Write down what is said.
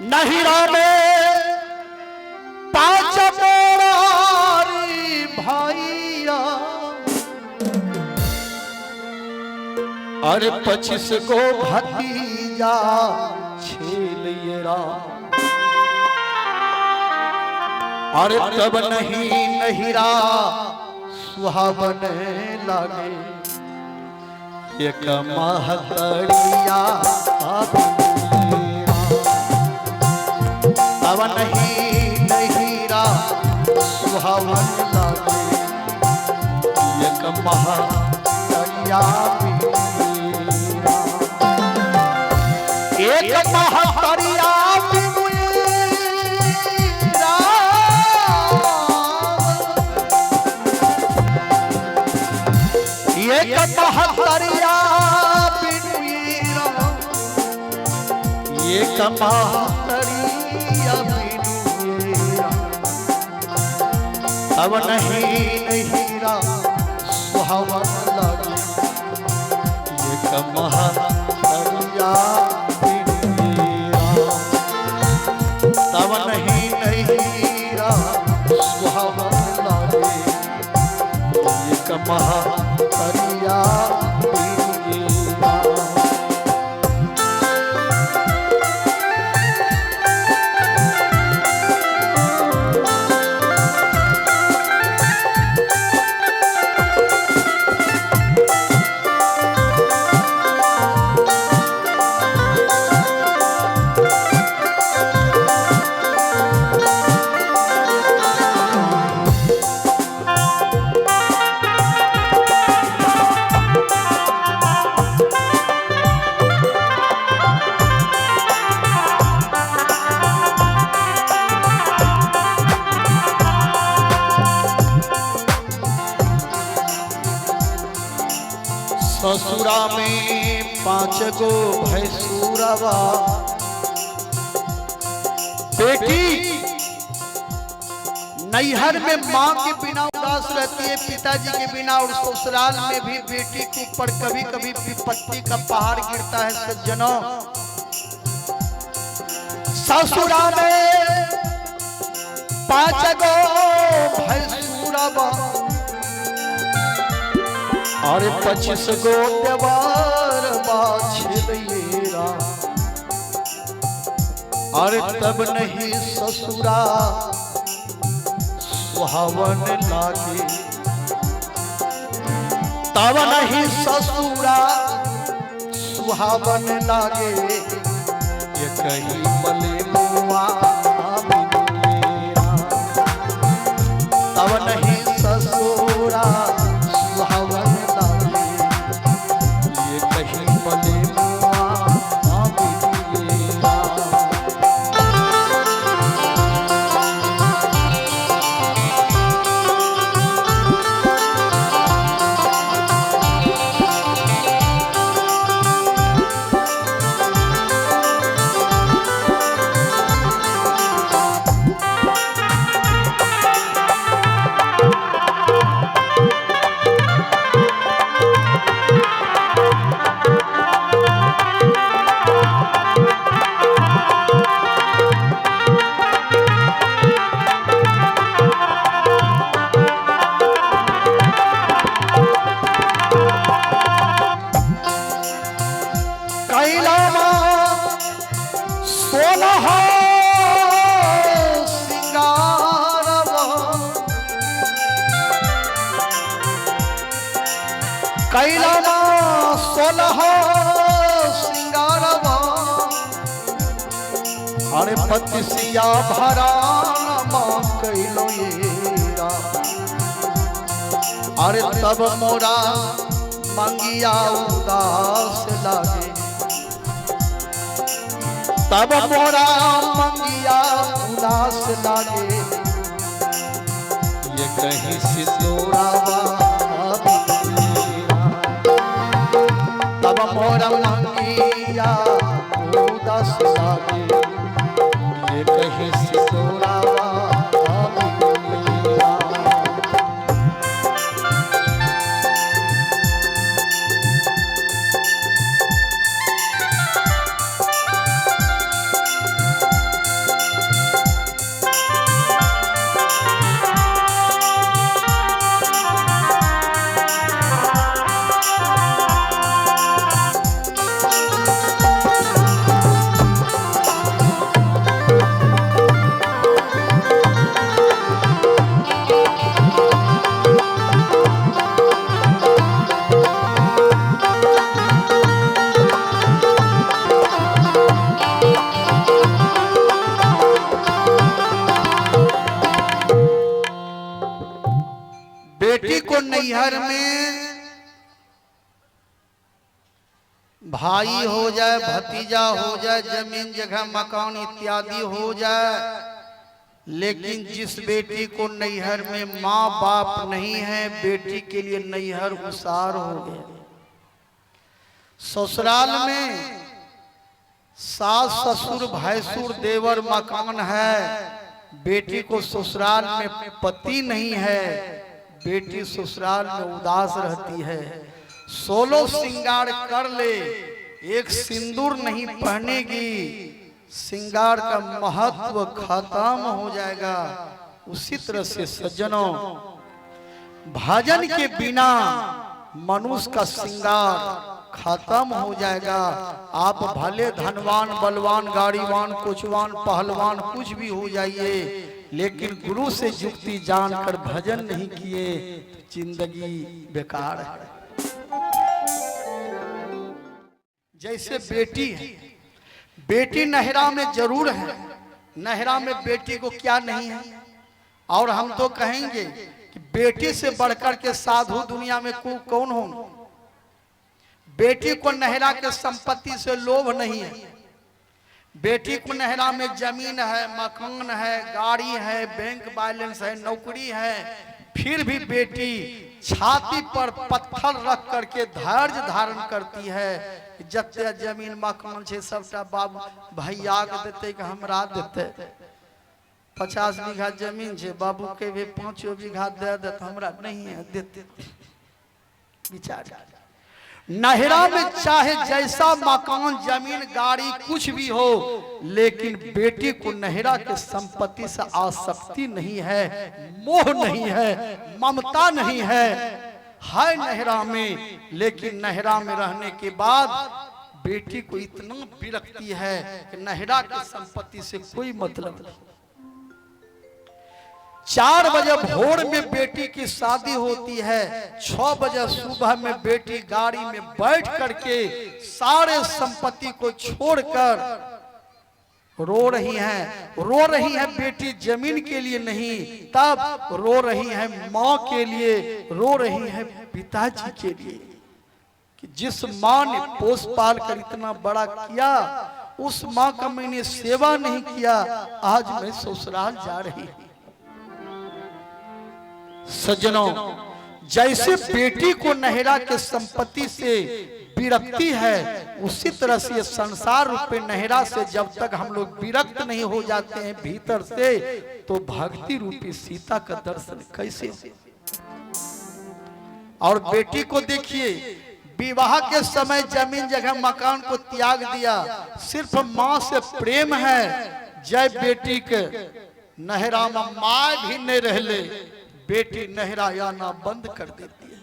नहिरा में पांच मोरारी भाइया अरे 25 गो भतीजा छेलियरा अरे तब नहीं नहिरा सुहावन लागे एक महतरिया तब नहीं नहिरा सुहावन लागे एक महतरिया एक महतरिया एक महतरिया बिनुईरा एक महतरिया बिनुईरा अब नहीं नहिरा सुहावन लागे एक महतरिया बिनुईरा तब नहीं नहिरा सुहावन लागे एक महतरिया ससुरा में 5 गो भैंसुरवा बेटी नैहर में माँ के बिना उदास रहती है, पिताजी के बिना, और ससुराल में भी बेटी के ऊपर कभी कभी विपत्ति का पहाड़ गिरता है। सज्जनों, ससुरा में 5 गो भैंसुरवा अरे 25 गो देवार बाछलियरा अरे तब नहीं ससुरा सुहावन लागे तब नहीं ससुरा सुहावन लागे ये कहीं बले मुआ तब नहीं ससुरा सुहावन कैलाना 16 सिंगारवा अरे 25 भराना कैलो येरा अरे तब मोरा मंगिया उदास लागे तब मोरा मंगिया उदास लागे ये कहीं सिंदूरावा तब मोरा मंगिया उदास लागे ये कहीं सिंदूरावा नैहर में भाई हो जाए, भतीजा हो जाए, जमीन जगह मकान इत्यादि हो जाए, लेकिन जिस बेटी को नैहर में माँ बाप नहीं है, बेटी के लिए नैहर उसार हो गया। ससुराल में सास ससुर भैंसुर देवर मकान है, बेटी को ससुराल में पति नहीं है, बेटी ससुराल में उदास रहती है। 16 श्रृंगार कर ले, एक सिंदूर नहीं पहनेगी, श्रृंगार का महत्व खत्म हो जाएगा। उसी तरह से सज्जनों, भजन के बिना मनुष्य का श्रृंगार खत्म हो जाएगा। आप भले धनवान, बलवान, गाड़ीवान, कुछवान, पहलवान कुछ भी हो जाइए, लेकिन गुरु से युक्ति जानकर भजन नहीं किए, जिंदगी बेकार है। जैसे बेटी है, बेटी नहरा में जरूर है, नहरा में बेटी को क्या नहीं है। और हम तो कहेंगे कि बेटी से बढ़कर के साधु दुनिया में कौन हो। बेटी को नहरा के संपत्ति से लोभ नहीं है, बेटी को नहरा में जमीन है, मकान है, गाड़ी है, बैंक बैलेंस है, नौकरी है, फिर भी बेटी छाती पर पत्थर रख करके धैर्य धारण करती है। जते जमीन मकान छे सबटा बाबू भैया के देते कि हमरा देते। 50 बीघा जमीन छे, बाबू के भी 5 बीघा दे देते, हमरा नहीं है देते। विचार, नहरा में चाहे जैसा मकान, जमीन, गाड़ी कुछ भी हो, लेकिन बेटी को नहरा के संपत्ति से आसक्ति नहीं है, मोह नहीं है, ममता नहीं है नहरा में। लेकिन नहरा में रहने के बाद बेटी को इतना विरक्ति है कि नहरा की संपत्ति से कोई मतलब नहीं। 4 बजे भोर में बेटी की शादी होती है, 6 बजे सुबह में बेटी गाड़ी में बैठ करके सारे संपत्ति को छोड़कर रो रही है बेटी जमीन के लिए नहीं, तब रो रही है माँ के लिए, रो रही है पिताजी के लिए कि जिस माँ ने पोस पाल कर इतना बड़ा किया, उस माँ का मैंने सेवा नहीं किया, आज मैं ससुराल जा रही हूँ। सज्जनों, जैसे बेटी को नहरा के संपत्ति से विरक्ति है, उसी तरह से संसार रूपी नहरा से जब तक हम लोग विरक्त नहीं हो जाते हैं भीतर से, तो भक्ति रूपी सीता का दर्शन कैसे। और बेटी को देखिए, विवाह के समय जमीन जगह मकान को त्याग दिया, सिर्फ माँ से प्रेम है। जय बेटी के नहरा में माँ भी नहीं रहले, बेटी नहरा आना बंद कर देती है।